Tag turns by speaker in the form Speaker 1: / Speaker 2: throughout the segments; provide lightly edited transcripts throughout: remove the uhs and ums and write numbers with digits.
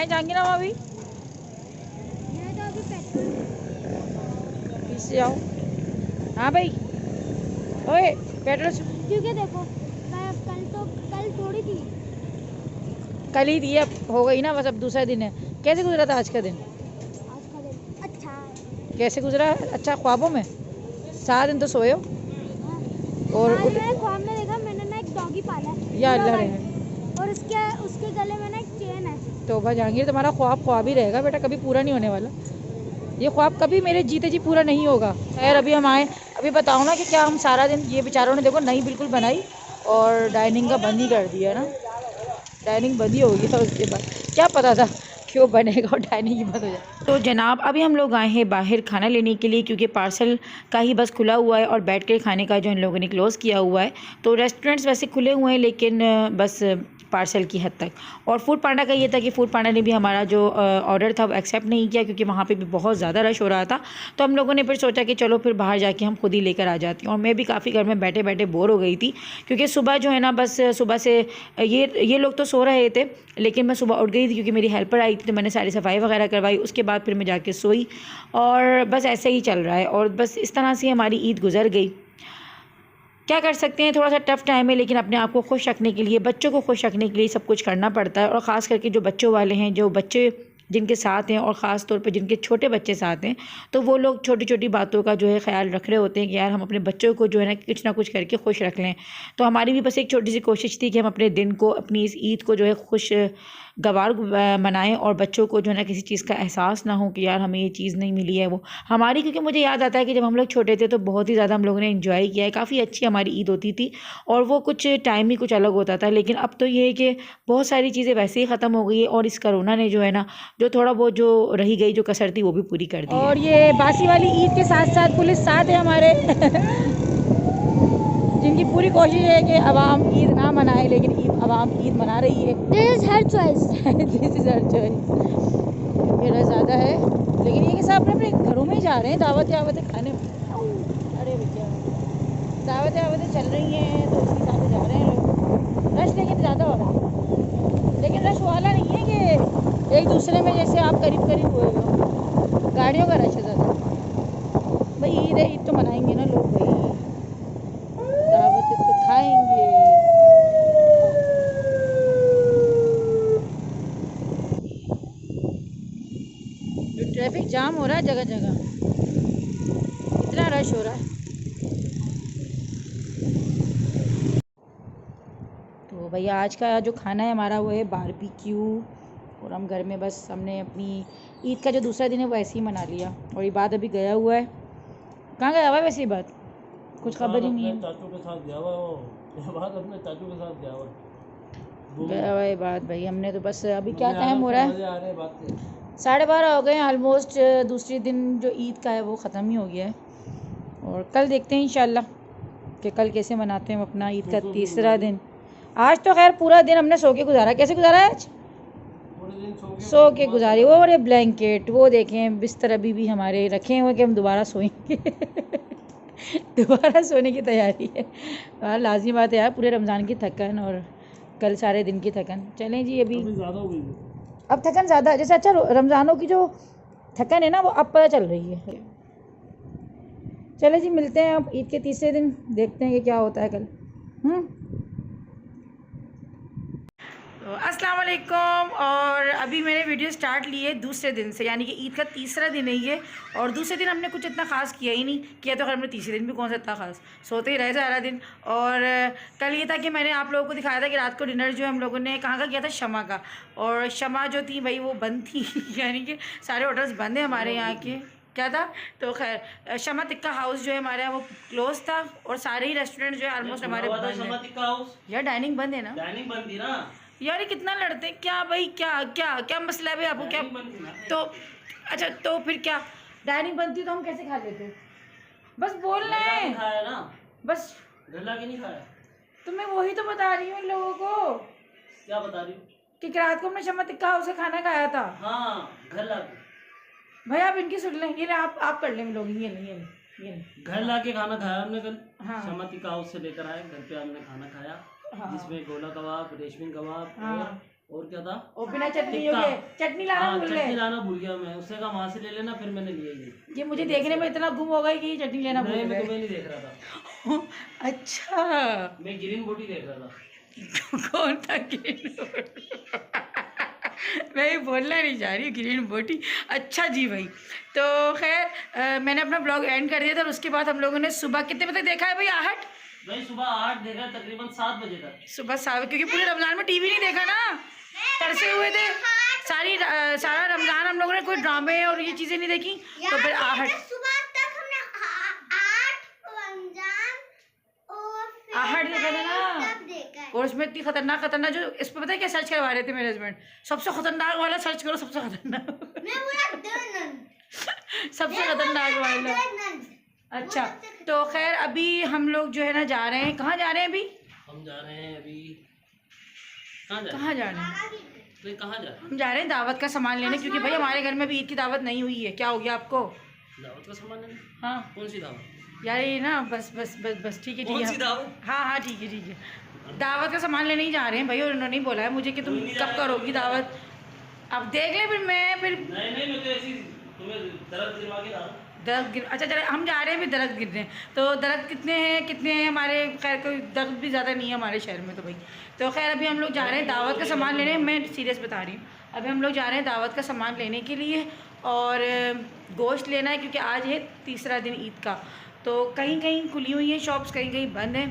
Speaker 1: जाएंगी ना अभी? पीछे जाओ। हाँ भाई, ओए पेट्रोल।
Speaker 2: क्योंकि देखो कल थोड़ी थी,
Speaker 1: कल ही थी, अब हो गई ना, बस अब दूसरा दिन है। कैसे गुजरा था आज का दिन?
Speaker 2: आज का दिन अच्छा है।
Speaker 1: कैसे गुजरा? अच्छा, ख्वाबों में 7 दिन तो सोए हो।
Speaker 2: हाँ।
Speaker 1: और
Speaker 2: आज मैंने ख्वाब में देखा, मैंने ना एक डॉगी पाला है
Speaker 1: या
Speaker 2: पूरा
Speaker 1: अल्लाह
Speaker 2: वाइट,
Speaker 1: रहे।
Speaker 2: और उसके गले में ना एक चेन है।
Speaker 1: तौबा जहांगीर, तुम्हारा ख्वाब ख्वाब ही रहेगा बेटा, कभी पूरा नहीं होने वाला। ये ख्वाब कभी मेरे जीते जी पूरा नहीं होगा। खैर अभी हम आए, अभी बताओ ना कि क्या हम सारा दिन, ये बेचारों ने देखो नई बिल्कुल बनाई और डाइनिंग का बंद ही कर दिया ना। डाइनिंग बंद ही हो गई था, उसके बाद क्या पता था क्यों बनेगा और डाइनिंग ही बंद हो जाए। तो जनाब अभी हम लोग आए हैं बाहर खाना लेने के लिए, क्योंकि पार्सल का ही बस खुला हुआ है और बैठ कर खाने का जो इन लोगों ने क्लोज़ किया हुआ है। तो रेस्टोरेंट्स वैसे खुले हुए हैं, लेकिन बस पार्सल की हद तक। और फूड पांडा का ये था कि फूड पांडा ने भी हमारा जो ऑर्डर था वो एक्सेप्ट नहीं किया, क्योंकि वहाँ पे भी बहुत ज़्यादा रश हो रहा था। तो हम लोगों ने फिर सोचा कि चलो फिर बाहर जाके हम खुद ही लेकर आ जाती हूँ। और मैं भी काफ़ी घर में बैठे बैठे बोर हो गई थी, क्योंकि सुबह जो है ना, बस सुबह से ये लोग तो सो रहे थे, लेकिन मैं सुबह उठ गई थी क्योंकि मेरी हेल्पर आई थी, तो मैंने सारी सफाई वगैरह करवाई। उसके बाद फिर मैं जाके सोई, और बस ऐसे ही चल रहा है। और बस इस तरह से हमारी ईद गुजर गई। क्या कर सकते हैं, थोड़ा सा टफ टाइम है, लेकिन अपने आप को खुश रखने के लिए, बच्चों को खुश रखने के लिए सब कुछ करना पड़ता है। और ख़ास करके जो बच्चों वाले हैं, जो बच्चे जिनके साथ हैं, और ख़ास तौर पे जिनके छोटे बच्चे साथ हैं, तो वो लोग छोटी छोटी बातों का जो है ख्याल रख रहे होते हैं कि यार हम अपने बच्चों को जो है ना कुछ करके खुश रख लें। तो हमारी भी बस एक छोटी सी कोशिश थी कि हम अपने दिन को, अपनी इस ईद को जो है खुश गवार मनाएं, और बच्चों को जो है ना किसी चीज़ का एहसास ना हो कि यार हमें ये चीज़ नहीं मिली है वो हमारी। क्योंकि मुझे याद आता है कि जब हम लोग छोटे थे तो बहुत ही ज़्यादा हम लोगों ने एंजॉय किया है, काफ़ी अच्छी हमारी ईद होती थी, और वो कुछ टाइम ही कुछ अलग होता था। लेकिन अब तो ये है कि बहुत सारी चीज़ें वैसे ही ख़त्म हो गई है, और इस कोरोना ने जो है ना, जो थोड़ा बहुत जो रही गई जो कसर थी वो भी पूरी कर दी है। और ये बासी वाली ईद के साथ साथ पुलिस साथ है हमारे जिनकी पूरी कोशिश है कि अवाम ईद ना मनाए, लेकिन अवाम ईद मना रही है।
Speaker 2: This is her choice.
Speaker 1: This is her choice. ये ज़्यादा है, लेकिन ये कि सब अपने अपने घरों में ही जा रहे हैं दावत खाने। अरे भैया, दावतें चल रही हैं, तो उसी हिसाब से जा रहे हैं लोग। रश लेकिन ज़्यादा हो रहा है, लेकिन रश वाला नहीं है कि एक दूसरे में जैसे आप करीब करीब हुए हो, गाड़ियों का रश है ज़्यादा। भाई ईद है, ईद तो मनाएंगे ना लोग, भाई दावतें तो खाएंगे। जो ट्रैफिक जाम हो रहा है जगह जगह, इतना रश हो रहा है। तो भैया आज का जो खाना है हमारा वो है बारबेक्यू, और हम घर में बस हमने अपनी ईद का जो दूसरा दिन है वो ऐसे ही मना लिया। और ये बात अभी गया हुआ है, कहाँ गया हुआ है वैसे ये बात, कुछ खबर ही नहीं है।
Speaker 3: चाचू के साथ गया हुआ है वो, ये बात अपने चाचू के साथ गया हुआ है।
Speaker 1: गया हुआ है बात भाई, हमने तो बस अभी क्या
Speaker 3: मज़े आ
Speaker 1: टाइम हो रहा
Speaker 3: मज़े
Speaker 1: है,
Speaker 3: आ रहे हैं बात के।
Speaker 1: 12:30 हो गए हैं ऑलमोस्ट। दूसरे दिन जो ईद का है वो ख़त्म ही हो गया है, और कल देखते हैं इंशाल्लाह कि कल कैसे मनाते हैं हम अपना ईद का तीसरा दिन। आज तो खैर पूरा दिन हमने सो के गुजारा। कैसे गुजारा है आज?
Speaker 3: पूरे दिन
Speaker 1: सो के गुजारी। वो और ये ब्लैंकेट वो देखें, बिस्तर अभी भी हमारे रखे हुए कि हम दोबारा सोएंगे दोबारा सोने की तैयारी है। हाँ लाजमी बात है यार, पूरे रमज़ान की थकन और कल सारे दिन की थकन। चलें जी, अभी
Speaker 3: ज़्यादा हो गई
Speaker 1: अब थकन ज़्यादा, जैसे अच्छा रमज़ानों की जो थकन है ना वो अब पता चल रही है। चले जी, मिलते हैं अब ईद के तीसरे दिन, देखते हैं कि क्या होता है कल। तो अस्सलाम वालेकुम। और अभी मैंने वीडियो स्टार्ट ली है दूसरे दिन से, यानी कि ईद का तीसरा दिन है ये। और दूसरे दिन हमने कुछ इतना ख़ास किया ही नहीं, किया तो खैर हमने तीसरे दिन भी कौन सा इतना ख़ास, सोते ही रहे सारा दिन। और कल ये था कि मैंने आप लोगों को दिखाया था कि रात को डिनर जो है हम लोगों ने कहाँ का किया था, शमा का। और शमा जो थी भाई वो बंद थी यानी कि सारे होटल्स बंद हैं हमारे यहाँ के। क्या था, तो खैर शमा टिक्का हाउस जो है हमारे यहाँ वो क्लोज था, और सारे ही रेस्टोरेंट जो है ऑलमोस्ट हमारे बंद है। यार डाइनिंग बंद है ना,
Speaker 3: डाइनिंग बंद थी ना
Speaker 1: यार ये कितना लड़ते हैं क्या भाई, क्या क्या क्या मसला है भाई आपको क्या? तो अच्छा तो फिर क्या, डाइनिंग बनती तो हम कैसे खा लेते? बस बोलना है
Speaker 3: खाया ना,
Speaker 1: बस।
Speaker 3: घर लाके नहीं खाया।
Speaker 1: तो मैं वही तो बता रही हूँ इन लोगों को
Speaker 3: क्या बता रही हूँ?
Speaker 1: कि रात को हमने शमा टिक्का हाउस से खाना खाया था।
Speaker 3: हाँ घर लाके,
Speaker 1: भाई आप इनकी सुन लें, ये ले आप कर लें लोग, ये नहीं ये नहीं।
Speaker 3: घर लाके खाना खाया हमने कल।
Speaker 1: हाँ
Speaker 3: शमा टिक्का हाउस से लेकर आए, घर पे हमने खाना खाया।
Speaker 1: हाँ
Speaker 3: जिसमें गोला कबाब, रेशमी कबाब
Speaker 1: हाँ
Speaker 3: और और क्या था?
Speaker 1: और बिना चटनी
Speaker 3: टिक्का।
Speaker 1: के चटनी लाना
Speaker 3: हाँ,
Speaker 1: भूल
Speaker 3: चटनी
Speaker 1: गए।
Speaker 3: लाना भूल गया मैं। उसने कहा वहाँ से ले लेना, फिर मैंने लिया
Speaker 1: ये मुझे देखने में इतना गुम हो गई कि ये चटनी लेना भूल
Speaker 3: नहीं, मैं
Speaker 1: गए।
Speaker 3: तुम्हें नहीं देख रहा था,
Speaker 1: अच्छा
Speaker 3: मैं ग्रीन बोटी देख रहा था।
Speaker 1: कौन था ग्रीन बोटी? मैं ये बोलना नहीं चाह रही ग्रीन बोटी। अच्छा जी भाई, तो खैर मैंने अपना ब्लॉग एंड कर दिया था और उसके बाद हम लोगों ने सुबह कितने बजे तक देखा है भाई आहट?
Speaker 3: भाई सुबह 8 देखा, तकरीबन 7 बजे तक।
Speaker 1: सुबह 7, क्योंकि पूरे रमजान में टीवी नहीं देखा ना, तरसे हुए थे सारा रमजान हम लोगों ने कोई ड्रामे और ये चीज़ें नहीं देखी, तो फिर आहट
Speaker 2: सुबह तक हमने 8 रमजान और फिर
Speaker 1: आहट देखा था ना।
Speaker 2: तब देखा है।
Speaker 1: और उसमें इतनी खतरनाक जो इस पर पता है क्या सर्च करवा रहे थे मेरे हस्बैंड, सबसे खतरनाक वाला सर्च करो, सबसे खतरनाक
Speaker 2: मैं बोला दनन।
Speaker 1: सबसे खतरनाक वाला।
Speaker 2: दनन।
Speaker 1: अच्छा, तो खैर अभी हम लोग जो है ना जा रहे हैं, कहाँ जा रहे हैं अभी?
Speaker 3: हम जा रहे हैं अभी, कहाँ जा रहे
Speaker 1: कहाँ जा रहे हैं?
Speaker 3: हैं? तो कहाँ जा रहे हैं?
Speaker 1: हम जा रहे हैं दावत का सामान लेने, क्योंकि भाई हमारे घर में भी ईद की दावत नहीं हुई है। क्या हो गया आपको?
Speaker 3: दावत का सामान है?
Speaker 1: हाँ
Speaker 3: कौन सी दावत?
Speaker 1: यार ये ना बस ठीक है
Speaker 3: कौन सी
Speaker 1: है।
Speaker 3: दावत?
Speaker 1: हाँ ठीक है। दावत का सामान लेने ही जा रहे हैं भाई, और उन्होंने ही बोला है मुझे कि तुम कब करोगी दावत। अब देख ले फिर
Speaker 3: नहीं, मैं तो ऐसी तुम्हें दर्द दिलवा के ला रहा हूँ।
Speaker 1: दरख्त गिर, अच्छा चले हम जा रहे हैं, भी दरख्त गिर रहे हैं। तो दरख्त कितने हैं हमारे, खैर कोई दरख्त भी ज़्यादा नहीं है हमारे शहर में तो भाई। तो खैर अभी हम लोग जा रहे हैं दावत का सामान लेने, मैं सीरियस बता रही हूँ। अभी हम लोग जा रहे हैं दावत का सामान लेने के लिए, और गोश्त लेना है, क्योंकि आज है तीसरा दिन ईद का। तो कहीं कहीं खुली हुई हैं शॉप्स, कहीं कहीं बंद हैं,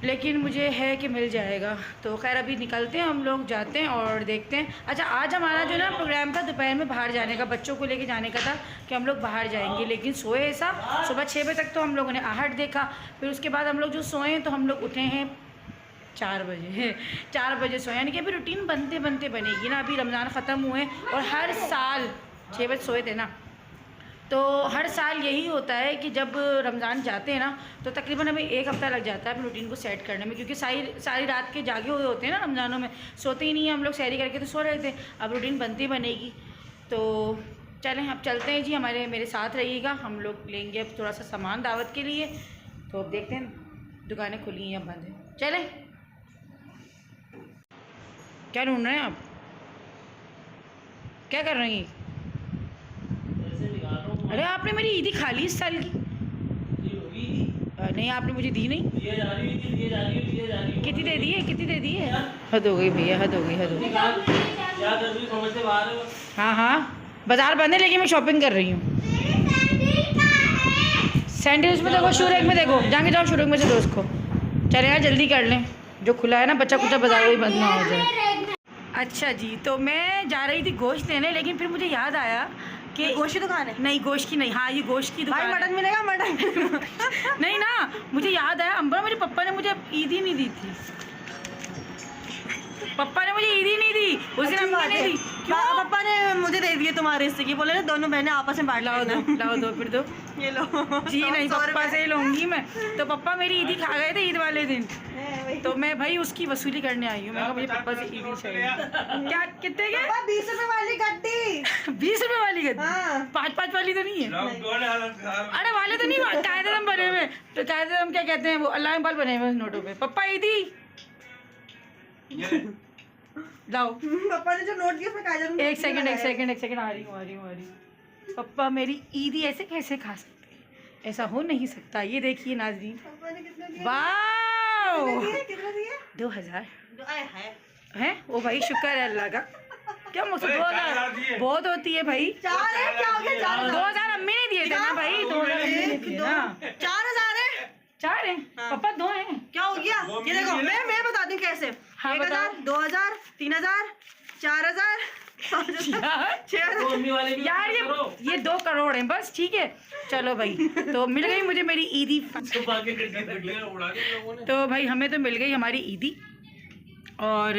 Speaker 1: लेकिन मुझे है कि मिल जाएगा। तो खैर अभी निकलते हैं हम लोग, जाते हैं और देखते हैं। अच्छा, आज हमारा जो ना प्रोग्राम था दोपहर में बाहर जाने का, बच्चों को लेके जाने का था कि हम लोग बाहर जाएंगे, लेकिन सोए ऐसा सुबह 6 बजे तक तो हम लोगों ने आहट देखा। फिर उसके बाद हम लोग जो सोए तो हम लोग उठे हैं 4 बजे 4 बजे सोए, यानी कि अभी रूटीन बनते बनते बनेगी ना। अभी रमज़ान ख़त्म हुए और हर साल 6 बजे सोए थे ना, तो हर साल यही होता है कि जब रमज़ान जाते हैं ना तो तकरीबन हमें 1 हफ़्ता लग जाता है अपनी रूटीन को सेट करने में, क्योंकि सारी रात के जागे हुए होते हैं ना रमज़ानों में, सोते ही नहीं हैं हम लोग। सहरी करके तो सो रहे थे, अब रूटीन बनती बनेगी। तो चलें अब चलते हैं जी, मेरे साथ रहिएगा। हम लोग लेंगे अब थोड़ा सा सामान दावत के लिए, तो अब देखते हैं दुकानें खुली हैं या बंद हैं। चलें, क्या ढूंढ रहे हैं आप? क्या कर रही हैं?
Speaker 3: ऐसे निकाल रहा हूँ।
Speaker 1: अरे आपने मेरी ईदी खा ली इस साल की?
Speaker 3: ये होगी,
Speaker 1: नहीं, आपने मुझे दी नहीं।
Speaker 3: लिए जा रही है।
Speaker 1: कितनी दे दी है? हद हो गई भैया, हद हो गई।
Speaker 3: निकाल, क्या कर रही समझ से बाहर है।
Speaker 1: हाँ बाजार बंद है, लेकिन मैं शॉपिंग कर रही हूँ। सैंडल उसमें देखो, शूरेक में देखो, जाके जाओ शूरेक में से दो उसको। चले यार जल्दी कर लें, जो खुला है ना बच्चा कुछ बाजार वही बंद ना हो जाए। अच्छा जी, तो मैं जा रही थी गोश्त लेने, लेकिन फिर मुझे याद आया कि
Speaker 4: गोश्त की दुकान है?
Speaker 1: नहीं गोश्त की नहीं, हाँ ये गोश्त की दुकान
Speaker 4: भाई
Speaker 1: है।
Speaker 4: मटन मिलेगा, मटन।
Speaker 1: नहीं ना, मुझे याद आया अंबर, मेरे पापा ने मुझे ईद ही नहीं दी थी। पापा ने मुझे ईद ही नहीं दी, उस दिन अम्मी ने दी। क्यों?
Speaker 4: पापा ने मुझे दे दिए तुम्हारे हिस्से की, बोले ना दोनों बहनें आपस में बांट
Speaker 1: लाओ दो फिर दो।
Speaker 4: ये लो
Speaker 1: जी नहीं,
Speaker 4: 100
Speaker 1: पापा से ही लूँगी मैं। तो पापा मेरी ईदी खा गए थे ईद वाले दिन,
Speaker 4: रुपए।
Speaker 1: तो मैं भाई उसकी वसूली करने आई हूँ। मैं कहा मुझे पापा से ईदी चाहिए। क्या कितने के?
Speaker 4: 20 रुपए वाली गड्डी।
Speaker 1: 20 रुपए वाली गद्दी?
Speaker 4: हाँ।
Speaker 1: 5 वाली तो नहीं है? अरे वाले तो नहीं, कायदे बने हुए। तो कायदे क्या कहते हैं वो, अल्लाह इकबाल बने हुए नोटों पे। पापा ईदी लाओ।
Speaker 4: पापा ने जो नोट दिया उसमें कायदे
Speaker 1: एक सेकंड आ रही हूँ। पापा मेरी ईदी ऐसे कैसे खा सकते हैं? ऐसा हो नहीं सकता। ये देखिए नाज़रीन,
Speaker 4: पापा ने कितने दिए?
Speaker 1: वाओ
Speaker 4: कितने दिए?
Speaker 1: 2000
Speaker 4: आए हाय।
Speaker 1: है। ओ भाई शुक्र है अल्लाह का। क्या मुझसे 2000 बहुत होती है भाई।
Speaker 4: 4 है, क्या हो गया? 4
Speaker 1: 2000 अम्मी ने दिए थे ना भाई, 2000 अम्मी ने दिए ना।
Speaker 4: 4000 है।
Speaker 1: 4 हैं पापा, 2 हैं।
Speaker 4: क्या हो गया? ये देखो, मैं बताती हूँ कैसे।
Speaker 1: हाँ,
Speaker 4: 1000, 2000, 3000, 4000, 6000।
Speaker 3: तो मम्मी वाले भी
Speaker 1: यार
Speaker 3: करो।
Speaker 1: ये 2 करोड़ हैं बस, ठीक है। चलो भाई, तो मिल गई मुझे मेरी ईदी।
Speaker 3: तो बाकी उड़ा के लोगों ने।
Speaker 1: तो भाई हमें तो मिल गई हमारी ईदी, और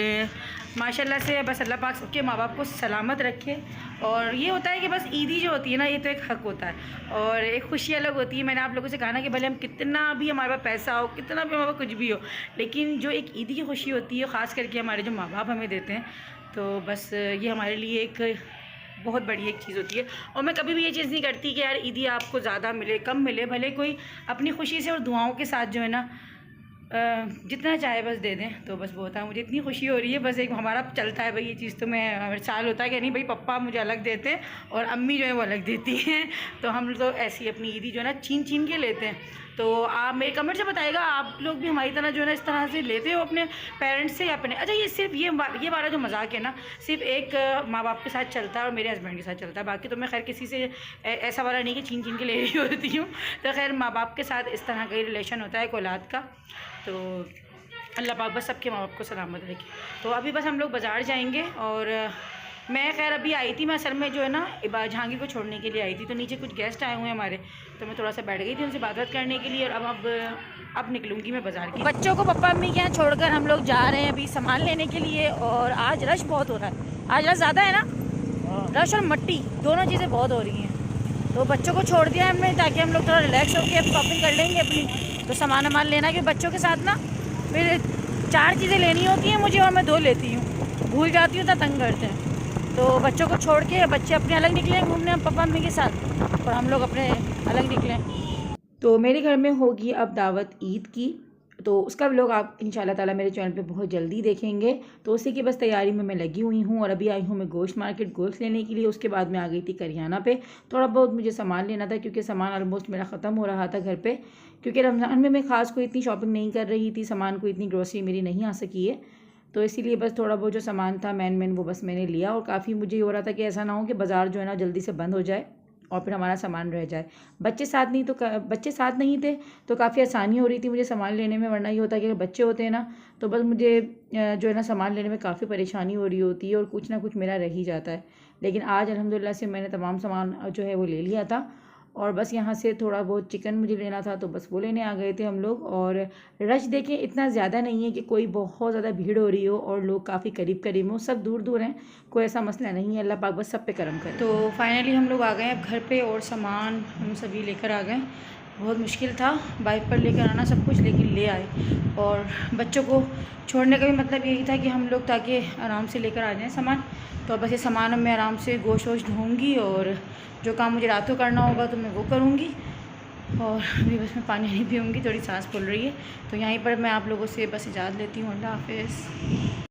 Speaker 1: माशाल्लाह से बस अल्लाह पाक सबके माँ बाप को सलामत रखे। और ये होता है कि बस ईदी जो होती है ना, ये तो एक हक होता है और एक खुशी अलग होती है। मैंने आप लोगों से कहा ना कि भले हम कितना भी हमारे पास पैसा हो, कितना भी हमारे पास कुछ भी हो, लेकिन जो एक ईदी की खुशी होती है, ख़ास करके हमारे जो माँ बाप हमें देते हैं, तो बस ये हमारे लिए एक बहुत बड़ी एक चीज़ होती है। और मैं कभी भी ये चीज़ नहीं करती कि यार ईदी आपको ज़्यादा मिले कम मिले, भले कोई अपनी खुशी से और दुआओं के साथ जो है ना जितना चाहे बस दे दें तो बस बहुत है। मुझे इतनी खुशी हो रही है, बस एक हमारा चलता है भाई ये चीज़, तो मैं हर साल होता है कि नहीं भाई पप्पा मुझे अलग देते हैं और अम्मी जो है वो अलग देती हैं, तो हम तो ऐसी अपनी ईदी जो है ना छीन छीन के लेते हैं। तो आप मेरे कमेंट से बताइएगा आप लोग भी हमारी तरह जो है ना इस तरह से लेते हो अपने पेरेंट्स से या अपने। अच्छा ये सिर्फ ये वाला जो मजाक है ना सिर्फ एक माँ बाप के साथ चलता है और मेरे हस्बैंड के साथ चलता है, बाकी तो मैं खैर किसी से ऐसा वाला नहीं कि छीन छीन के ले रही होती हूँ। तो खैर माँ बाप के साथ इस तरह का ही रिलेशन होता है एक औलाद का। तो अल्लाह पाक बस सबके माँ बाप को सलामत रखे। तो अभी बस हम लोग बाज़ार जाएंगे और मैं खैर अभी आई थी, मैं असल में जो है ना जहांगीर को छोड़ने के लिए आई थी, तो नीचे कुछ गेस्ट आए हुए हैं हमारे, तो मैं थोड़ा सा बैठ गई थी उनसे बात करने के लिए। और अब निकलूँगी मैं बाज़ार की। बच्चों को पप्पा अम्मी के यहाँ छोड़कर हम लोग जा रहे हैं अभी सामान लेने के लिए। और आज रश बहुत हो रहा है, आज रश ज़्यादा है ना, रश और मट्टी दोनों चीज़ें बहुत हो रही हैं। तो बच्चों को छोड़ दिया हमने ताकि हम लोग थोड़ा रिलैक्स होकर अब शॉपिंग कर लेंगे अपनी। तो सामान लेना कि बच्चों के साथ ना फिर 4 चीज़ें लेनी होती हैं मुझे और मैं 2 लेती हूँ, भूल जाती हूँ तो तंग करते हैं। तो बच्चों को छोड़ के बच्चे अपने अलग निकले घूमने पापा मम्मी के साथ और हम लोग अपने अलग निकले। तो मेरे घर में होगी अब दावत ईद की, तो उसका व्लॉग आप इंशाल्लाह ताला मेरे चैनल पे बहुत जल्दी देखेंगे। तो उसी की बस तैयारी में मैं लगी हुई हूँ और अभी आई हूँ मैं गोश्त मार्केट गोश्त लेने के लिए। उसके बाद मैं आ गई थी करियाना पे, थोड़ा बहुत मुझे सामान लेना था क्योंकि सामान ऑलमोस्ट मेरा ख़त्म हो रहा था घर पे, क्योंकि रमज़ान में मैं ख़ास कोई इतनी शॉपिंग नहीं कर रही थी, सामान को इतनी ग्रोसरी मेरी नहीं आ सकी है। तो इसीलिए बस थोड़ा बहुत जो सामान था मैन वो बस मैंने लिया। और काफ़ी मुझे हो रहा था कि ऐसा ना हो कि बाज़ार जो है ना जल्दी से बंद हो जाए और फिर हमारा सामान रह जाए। बच्चे साथ नहीं थे तो काफ़ी आसानी हो रही थी मुझे सामान लेने में, वरना ये होता है कि बच्चे होते हैं ना तो बस मुझे जो है ना सामान लेने में काफ़ी परेशानी हो रही होती है और कुछ ना कुछ मेरा रह ही जाता है। लेकिन आज अल्हम्दुलिल्लाह से मैंने तमाम सामान जो है वो ले लिया था और बस यहाँ से थोड़ा बहुत चिकन मुझे लेना था तो बस वो लेने आ गए थे हम लोग। और रश देखें इतना ज़्यादा नहीं है कि कोई बहुत ज़्यादा भीड़ हो रही हो और लोग काफ़ी करीब हो, सब दूर हैं, कोई ऐसा मसला नहीं है। अल्लाह पाक बस सब पे करम करे। तो फाइनली हम लोग आ गए अब घर पे और सामान हम सभी लेकर आ गए। बहुत मुश्किल था बाइक पर लेकर आना सब कुछ, लेकिन ले आए। और बच्चों को छोड़ने का भी मतलब यही था कि हम लोग ताकि आराम से लेकर आ जाएँ सामान। तो बस ये सामान मैं आराम से गोश्त वोश्त धोऊँगी और जो काम मुझे रात को करना होगा तो मैं वो करूँगी। और अभी बस मैं पानी नहीं पीऊँगी, थोड़ी सांस फूल रही है। तो यहीं पर मैं आप लोगों से बस इजाज़त लेती हूँ। अल्लाह हाफ़िज़।